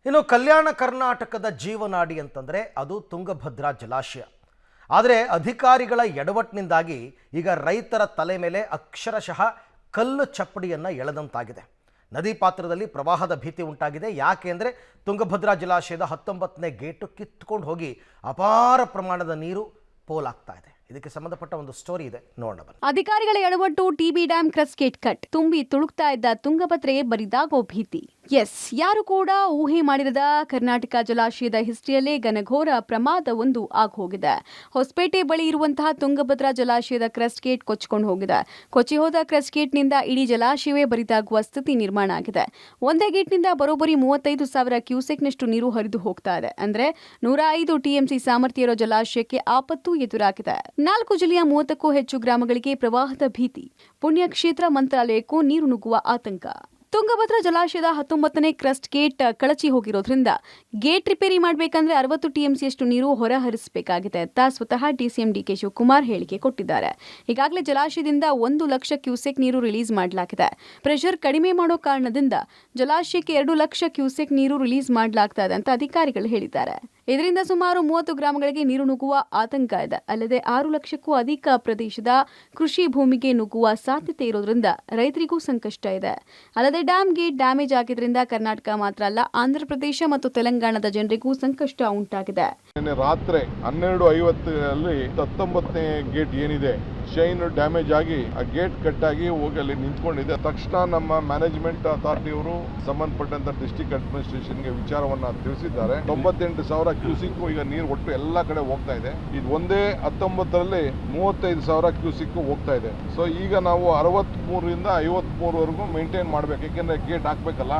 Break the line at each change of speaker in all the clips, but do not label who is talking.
ಇನ್ನು ಕಲ್ಯಾಣ ಕರ್ನಾಟಕದ ಜೀವನಾಡಿ ಅಂತಂದರೆ ಅದು ತುಂಗಭದ್ರಾ ಜಲಾಶಯ. ಆದರೆ ಅಧಿಕಾರಿಗಳ ಎಡವಟ್ಟಿನಿಂದಾಗಿ ಈಗ ರೈತರ ತಲೆ ಮೇಲೆ ಅಕ್ಷರಶಃ ಕಲ್ಲು ಚಪ್ಪಡಿಯನ್ನು ಎಳೆದಂತಾಗಿದೆ. ನದಿ ಪಾತ್ರದಲ್ಲಿ ಪ್ರವಾಹದ ಭೀತಿ ಉಂಟಾಗಿದೆ. ಯಾಕೆ ಅಂದರೆ ತುಂಗಭದ್ರಾ ಜಲಾಶಯದ 19ನೇ ಗೇಟು ಕಿತ್ಕೊಂಡು ಹೋಗಿ ಅಪಾರ ಪ್ರಮಾಣದ ನೀರು ಪೋಲಾಗ್ತಾ ಇದೆ. ಇದಕ್ಕೆ ಸಂಬಂಧಪಟ್ಟ ಒಂದು ಸ್ಟೋರಿ ಇದೆ, ನೋಡೋಣ ಬನ್ನಿ.
ಅಧಿಕಾರಿಗಳ ಎಡವಟ್ಟು, TB dam crest gate cut, ತುಂಬಿ ತುಳುಕ್ತಾ ಇದ್ದ ತುಂಗಭದ್ರೆ ಬರಿದಾಗೋ ಭೀತಿ. ಯಾರು ಕೂಡ ಊಹೆ ಮಾಡಿರದ ಕರ್ನಾಟಕ ಜಲಾಶಯದ ಹಿಸ್ಟ್ರಿಯಲ್ಲೇ ಘನಘೋರ ಪ್ರಮಾದವೊಂದು ಆಗೋಗಿದೆ. ಹೊಸಪೇಟೆ ಬಳಿ ಇರುವಂತಹ ತುಂಗಭದ್ರಾ ಜಲಾಶಯದ ಕ್ರಸ್ಟ್ ಗೇಟ್ ಕೊಚ್ಚಿಕೊಂಡು ಹೋಗಿದೆ. ಕೊಚ್ಚಿ ಹೋದ ಕ್ರಸ್ಟ್ ಗೇಟ್ನಿಂದ ಇಡೀ ಜಲಾಶಯವೇ ಬರಿದಾಗುವ ಸ್ಥಿತಿ ನಿರ್ಮಾಣ ಆಗಿದೆ. ಒಂದೇ ಗೇಟ್ನಿಂದ ಬರೋಬ್ಬರಿ 35,000 ಕ್ಯೂಸೆಕ್ನಷ್ಟು ನೀರು ಹರಿದು ಹೋಗ್ತಾ ಇದೆ. ಅಂದ್ರೆ 105 ಟಿಎಂಸಿ ಸಾಮರ್ಥ್ಯ ಇರೋ ಜಲಾಶಯಕ್ಕೆ ಆಪತ್ತು ಎದುರಾಗಿದೆ. 4 ಜಿಲ್ಲೆಯ 30ಕ್ಕೂ ಹೆಚ್ಚು ಗ್ರಾಮಗಳಿಗೆ ಪ್ರವಾಹದ ಭೀತಿ. ಪುಣ್ಯಕ್ಷೇತ್ರ ಮಂತ್ರಾಲಯಕ್ಕೂ ನೀರು ನುಗ್ಗುವ ಆತಂಕ. ತುಂಗಭದ್ರಾ ಜಲಾಶಯದ 19ನೇ ಕ್ರಸ್ಟ್ ಗೇಟ್ ಕಳಚಿ ಹೋಗಿರೋದ್ರಿಂದ ಗೇಟ್ ರಿಪೇರಿ ಮಾಡಬೇಕಂದ್ರೆ 60 ಟಿಎಂಸಿಯಷ್ಟು ನೀರು ಹೊರ ಹರಿಸಬೇಕಾಗಿದೆ ಅಂತ ಸ್ವತಃ ಡಿಸಿಎಂ ಡಿಕೆ ಶಿವಕುಮಾರ್ ಹೇಳಿಕೆ ಕೊಟ್ಟಿದ್ದಾರೆ. ಈಗಾಗಲೇ ಜಲಾಶಯದಿಂದ 1 ಲಕ್ಷ ಕ್ಯೂಸೆಕ್ ನೀರು ರಿಲೀಸ್ ಮಾಡಲಾಗಿದೆ. ಪ್ರೆಷರ್ ಕಡಿಮೆ ಮಾಡೋ ಕಾರಣದಿಂದ ಜಲಾಶಯಕ್ಕೆ 2 ಲಕ್ಷ ಕ್ಯೂಸೆಕ್ ನೀರು ರಿಲೀಸ್ ಮಾಡಲಾಗ್ತಾ ಇದೆ ಅಂತ ಅಧಿಕಾರಿಗಳು ಹೇಳಿದ್ದಾರೆ. ಇದರಿಂದ ಸುಮಾರು 30 ಗ್ರಾಮಗಳಿಗೆ ನೀರು ನುಗ್ಗುವ ಆತಂಕ ಇದೆ. ಅಲ್ಲದೆ 6 ಲಕ್ಷಕ್ಕೂ ಅಧಿಕ ಪ್ರದೇಶದ ಕೃಷಿ ಭೂಮಿಗೆ ನುಗ್ಗುವ ಸಾಧ್ಯತೆ ಇರೋದ್ರಿಂದ ರೈತರಿಗೂ ಸಂಕಷ್ಟ ಇದೆ. ಅಲ್ಲದೆ ಡ್ಯಾಂ ಗೇಟ್ ಡ್ಯಾಮೇಜ್ ಆಗಿದ್ರಿಂದ ಕರ್ನಾಟಕ ಮಾತ್ರ ಅಲ್ಲ, ಆಂಧ್ರಪ್ರದೇಶ ಮತ್ತು ತೆಲಂಗಾಣದ ಜನರಿಗೂ ಸಂಕಷ್ಟ ಉಂಟಾಗಿದೆ.
ರಾತ್ರಿ 12:50 19ನೇ ಗೇಟ್ ಏನಿದೆ ಶೈನ್ ಡ್ಯಾಮೇಜ್ ಆಗಿ ಆ ಗೇಟ್ ಕಟ್ ಆಗಿ ಹೋಗಿ ಅಲ್ಲಿ ನಿಂತ್ಕೊಂಡಿದೆ. ತಕ್ಷಣ ನಮ್ಮ ಮ್ಯಾನೇಜ್ಮೆಂಟ್ ಅಥಾರಿಟಿಯವರು ಸಂಬಂಧಪಟ್ಟಂತ ಡಿಸ್ಟ್ರಿಕ್ಟ್ ಅಡ್ಮಿನಿಸ್ಟ್ರೇಷನ್ಗೆ ವಿಚಾರವನ್ನ ತಿಳಿಸಿದ್ದಾರೆ. 98,000 ಕ್ಯೂಸಿಕ್ ಈಗ ನೀರು ಒಟ್ಟು ಎಲ್ಲಾ ಕಡೆ ಹೋಗ್ತಾ ಇದೆ. ಇದು ಒಂದೇ 19ರಲ್ಲಿ 35,000 ಕ್ಯೂಸಿಕ್ ಹೋಗ್ತಾ ಇದೆ. ಸೊ ಈಗ ನಾವು 63ರಿಂದ 53ವರೆಗೂ ಮೇಂಟೈನ್ ಮಾಡ್ಬೇಕು, ಯಾಕೆಂದ್ರೆ ಗೇಟ್ ಹಾಕ್ಬೇಕಲ್ಲ.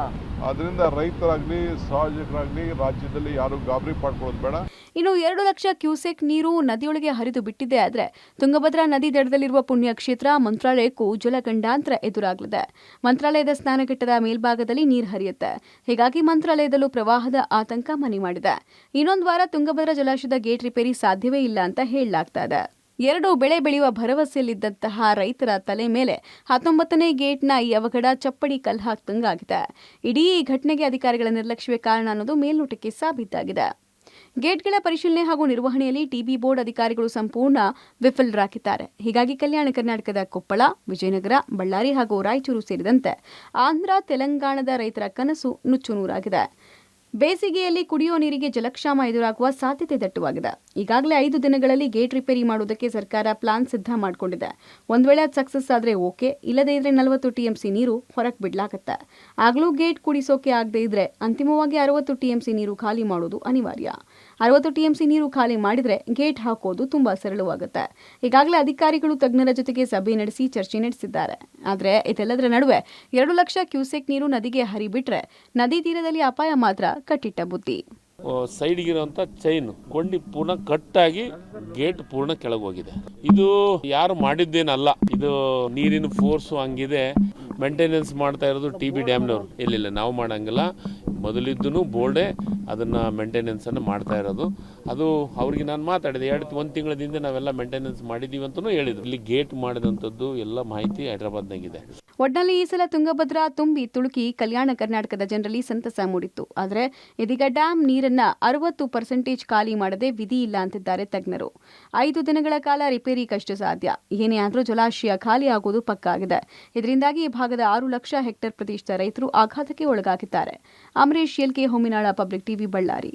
ಅದರಿಂದ ರೈತರಾಗ್ಲಿ ಸಾರ್ವಜನಿಕರಾಗ್ಲಿ ರಾಜ್ಯದಲ್ಲಿ ಯಾರು ಗಾಬರಿ ಪಡ್ಕೊಳ್ಳೋದು ಬೇಡ.
ಇನ್ನು 2 ಲಕ್ಷ ಕ್ಯೂಸೆಕ್ ನೀರು ನದಿಯೊಳಗೆ ಹರಿದು ಬಿಟ್ಟಿದೆ. ಆದರೆ ತುಂಗಭದ್ರಾ ನದಿ ದಡದಲ್ಲಿರುವ ಪುಣ್ಯಕ್ಷೇತ್ರ ಮಂತ್ರಾಲಯಕ್ಕೂ ಜಲಗಂಡಾಂತರ ಎದುರಾಗಲಿದೆ. ಮಂತ್ರಾಲಯದ ಸ್ನಾನಘಟ್ಟದ ಮೇಲ್ಭಾಗದಲ್ಲಿ ನೀರು ಹರಿಯುತ್ತೆ. ಹೀಗಾಗಿ ಮಂತ್ರಾಲಯದಲ್ಲೂ ಪ್ರವಾಹದ ಆತಂಕ ಮನೆ ಮಾಡಿದೆ. ಇನ್ನೊಂದು ವಾರ ತುಂಗಭದ್ರಾ ಜಲಾಶಯದ ಗೇಟ್ ರಿಪೇರಿ ಸಾಧ್ಯವೇ ಇಲ್ಲ ಅಂತ ಹೇಳಲಾಗ್ತಾ ಇದೆ. 2 ಬೆಳೆ ಬೆಳೆಯುವ ಭರವಸೆಯಲ್ಲಿದ್ದಂತಹ ರೈತರ ತಲೆ ಮೇಲೆ 19ನೇ ಗೇಟ್ನ ಈ ಅವಘಡ ಚಪ್ಪಡಿ ಕಲ್ಲು ಹಾಕ್ದಂಗಾಗಿದೆ. ಇಡೀ ಘಟನೆಗೆ ಅಧಿಕಾರಿಗಳ ನಿರ್ಲಕ್ಷ್ಯವೇ ಕಾರಣ ಅನ್ನೋದು ಮೇಲ್ನೋಟಕ್ಕೆ ಸಾಬೀತಾಗಿದೆ. ಗೇಟ್ಗಳ ಪರಿಶೀಲನೆ ಹಾಗೂ ನಿರ್ವಹಣೆಯಲ್ಲಿ ಟಿಬಿ ಬೋರ್ಡ್ ಅಧಿಕಾರಿಗಳು ಸಂಪೂರ್ಣ ವಿಫಲರಾಗಿದ್ದಾರೆ. ಹೀಗಾಗಿ ಕಲ್ಯಾಣ ಕರ್ನಾಟಕದ ಕೊಪ್ಪಳ, ವಿಜಯನಗರ, ಬಳ್ಳಾರಿ ಹಾಗೂ ರಾಯಚೂರು ಸೇರಿದಂತೆ ಆಂಧ್ರ, ತೆಲಂಗಾಣದ ರೈತರ ಕನಸು ನುಚ್ಚುನೂರಾಗಿದೆ. ಬೇಸಿಗೆಯಲ್ಲಿ ಕುಡಿಯುವ ನೀರಿಗೆ ಜಲಕ್ಷಾಮ ಎದುರಾಗುವ ಸಾಧ್ಯತೆ ದಟ್ಟವಾಗಿದೆ. ಈಗಾಗಲೇ 5 ದಿನಗಳಲ್ಲಿ ಗೇಟ್ ರಿಪೇರಿ ಮಾಡುವುದಕ್ಕೆ ಸರ್ಕಾರ ಪ್ಲಾನ್ ಸಿದ್ಧ ಮಾಡಿಕೊಂಡಿದೆ. ಒಂದು ವೇಳೆ ಅದು ಸಕ್ಸಸ್ ಆದರೆ ಓಕೆ, ಇಲ್ಲದೇ ಇದ್ರೆ 40 ಟಿಎಂಸಿ ನೀರು ಹೊರಗೆ ಬಿಡ್ಲಾಗತ್ತೆ. ಆಗಲೂ ಗೇಟ್ ಕುಡಿಸೋಕೆ ಆಗದೆ ಇದ್ರೆ ಅಂತಿಮವಾಗಿ 60 ಟಿಎಂಸಿ ನೀರು ಖಾಲಿ ಮಾಡೋದು ಅನಿವಾರ್ಯ. 60 ಟಿಎಂಸಿ ನೀರು ಖಾಲಿ ಮಾಡಿದ್ರೆ ಗೇಟ್ ಹಾಕೋದು ತುಂಬಾ ಸರಳವಾಗುತ್ತೆ. ಈಗಾಗಲೇ ಅಧಿಕಾರಿಗಳು ತಜ್ಞರ ಜೊತೆಗೆ ಸಭೆ ನಡೆಸಿ ಚರ್ಚೆ ನಡೆಸಿದ್ದಾರೆ. ಆದರೆ ಇದೆಲ್ಲದರ ನಡುವೆ 2 ಲಕ್ಷ ಕ್ಯೂಸೆಕ್ ನೀರು ನದಿಗೆ ಹರಿಬಿಟ್ರೆ ನದಿ ತೀರದಲ್ಲಿ ಅಪಾಯ ಮಾತ್ರ ಕಟ್ಟಿಟ್ಟ ಬುದ್ಧಿ.
ಸೈಡ್ಗಿರುವಂಥ ಚೈನ್ ಕೊಂಡಿ ಪೂರ್ಣ ಕಟ್ಟಾಗಿ ಗೇಟ್ ಪೂರ್ಣ ಕೆಳಗೆ ಹೋಗಿದೆ. ಇದು ಯಾರು ಮಾಡಿದ್ದೇನಲ್ಲ, ಇದು ನೀರಿನ ಫೋರ್ಸು ಹಂಗಿದೆ. ಮೇಂಟೆನೆನ್ಸ್ ಮಾಡ್ತಾ ಇರೋದು ಟಿಬಿ ಡ್ಯಾಮ್ನವರು. ಇಲ್ಲ ನಾವು ಮಾಡಂಗಿಲ್ಲ, ಮೊದಲಿದ್ದೂ ಬೋರ್ಡೇ ಅದನ್ನು ಮೇಂಟೆನೆನ್ಸನ್ನು ಮಾಡ್ತಾ ಇರೋದು. ಅದು ಅವ್ರಿಗೆ ನಾನು ಮಾತಾಡಿದೆ, 1 ತಿಂಗಳದಿಂದ ನಾವೆಲ್ಲ ಮೇಂಟೆನೆನ್ಸ್ ಮಾಡಿದ್ದೀವಿ ಅಂತಲೂ ಹೇಳಿದ್ರು. ಇಲ್ಲಿ ಗೇಟ್ ಮಾಡಿದಂಥದ್ದು ಎಲ್ಲ ಮಾಹಿತಿ ಹೈದರಾಬಾದ್ನಾಗಿದೆ.
ಒಟ್ನಲ್ಲಿ ಈ ಸಲ ತುಂಗಭದ್ರಾ ತುಂಬಿ ತುಳುಕಿ ಕಲ್ಯಾಣ ಕರ್ನಾಟಕದ ಜನರಲ್ಲಿ ಸಂತಸ ಮೂಡಿತ್ತು. ಆದರೆ ಇದೀಗ ಡ್ಯಾಂ ನೀರನ್ನ 60% ಖಾಲಿ ಮಾಡದೆ ವಿಧಿ ಇಲ್ಲ ಅಂತಿದ್ದಾರೆ ತಜ್ಞರು. 5 ದಿನಗಳ ಕಾಲ ರಿಪೇರಿ ಕಷ್ಟ ಸಾಧ್ಯ. ಏನೇ ಆದರೂ ಜಲಾಶಯ ಖಾಲಿ ಆಗೋದು ಪಕ್ಕಾ ಆಗಿದೆ. ಇದರಿಂದಾಗಿ ಈ ಭಾಗದ 6 ಲಕ್ಷ ಹೆಕ್ಟೇರ್ ಪ್ರದೇಶದ ರೈತರು ಆಘಾತಕ್ಕೆ ಒಳಗಾಗಿದ್ದಾರೆ. Amaresh LK, Homminal, public TV, Ballari.